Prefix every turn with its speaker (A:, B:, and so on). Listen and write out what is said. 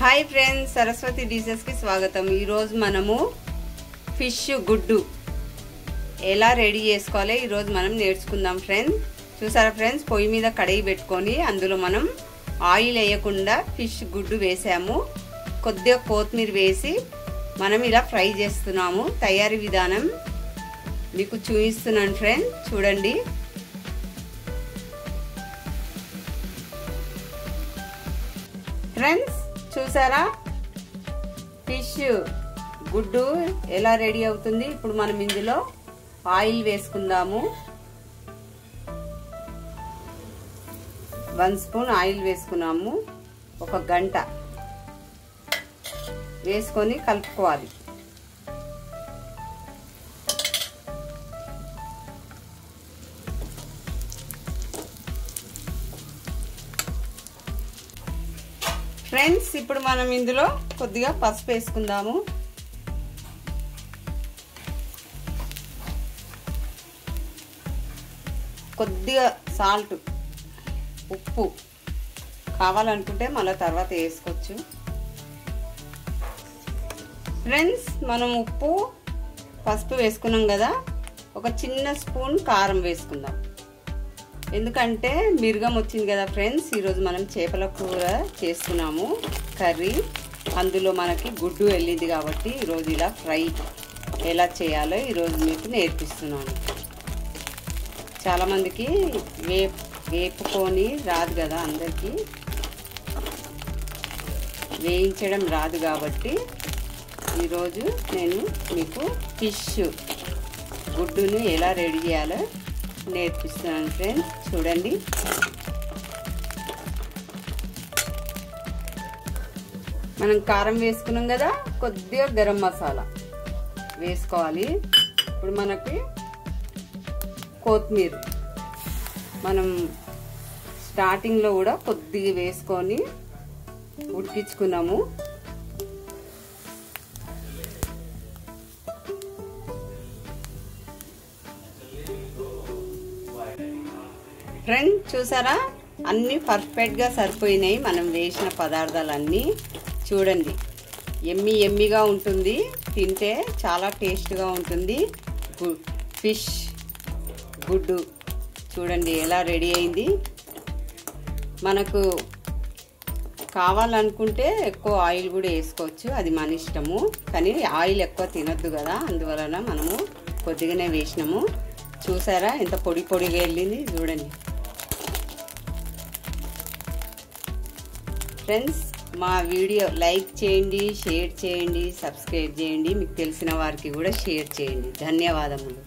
A: Hi friends Saraswati dishes की स्वागतम। ఈ రోజు మనము ఫిష్ గుడ్డు ఎలా రెడీ చేసుకోవాలో ఈ రోజు మనం నేర్చుకుందాం ఫ్రెండ్స్। చూసారా ఫ్రెండ్స్, పొయ్యి మీద కడాయి పెట్టుకొని అందులో మనం ఆయిల్ వేయకుండా ఫిష్ గుడ్డు వేసాము। కొద్దిగా కొత్తిమీర వేసి మనం ఇలా ఫ్రై చేస్తున్నాము। తయారీ విధానం మీకు చూపిస్తున్నాను ఫ్రెండ్స్, చూడండి। ఫ్రెండ్స్ చూసారా ఫిష్ గుడ్డు ఎలా రెడీ అవుతుంది। ఇప్పుడు మనం ఇందులో ఆయిల్ వేసుకుందాము। 1 స్పూన్ ఆయిల్ వేసుకున్నాము। ఒక గంట వేసుకొని కలుపుకోవాలి। ఫ్రెండ్స్ ఇప్పుడు మనం ఇందులో కొద్దిగా పసుపు వేసుకుందాము। కొద్దిగా సాల్ట్, ఉప్పు కావాలనుకుంటే మళ్ళీ తర్వాత వేసుకోవచ్చు। ఫ్రెండ్స్ మనం ఉప్పు పసుపు వేసుకున్నాం కదా, ఒక చిన్న స్పూన్ కారం వేసుకుందాం। ఎందుకంటే మిరుగం వచ్చింది కదా ఫ్రెండ్స్, ఈరోజు మనం చేపల కూర చేస్తున్నాము కర్రీ, అందులో మనకి గుడ్డు వెళ్ళింది కాబట్టి ఈరోజు ఇలా ఫ్రై ఎలా చేయాలో ఈరోజు మీకు నేర్పిస్తున్నాను। చాలామందికి వేపుకొని రాదు కదా, అందరికీ వేయించడం రాదు కాబట్టి ఈరోజు నేను మీకు ఫిష్ గుడ్డుని ఎలా రెడీ చేయాలో నేర్పిస్తున్నాను ఫ్రెండ్స్, చూడండి। మనం కారం వేసుకున్నాం కదా, కొద్దిగా గరం మసాలా వేసుకోవాలి। ఇప్పుడు మనకి కొత్తిమీర మనం స్టార్టింగ్లో కూడా కొద్దిగా వేసుకొని ఉడికించుకున్నాము। ఫ్రెండ్స్ చూసారా, అన్నీ పర్ఫెక్ట్గా సరిపోయినాయి మనం వేసిన పదార్థాలన్నీ, చూడండి। ఎమ్మిగా ఉంటుంది, తింటే చాలా టేస్ట్గా ఉంటుంది ఫిష్ గుడ్డు। చూడండి ఎలా రెడీ అయింది। మనకు కావాలనుకుంటే ఎక్కువ ఆయిల్ కూడా వేసుకోవచ్చు, అది మన ఇష్టము, కానీ ఆయిల్ ఎక్కువ తినొద్దు కదా, అందువలన మనము కొద్దిగానే వేసినాము। చూసారా ఎంత పొడిగా వెళ్ళింది, చూడండి ఫ్రెండ్స్। మా వీడియో లైక్ చేయండి, షేర్ చేయండి, సబ్స్క్రైబ్ చేయండి, మీకు తెలిసిన వారికి కూడా షేర్ చేయండి। ధన్యవాదములు।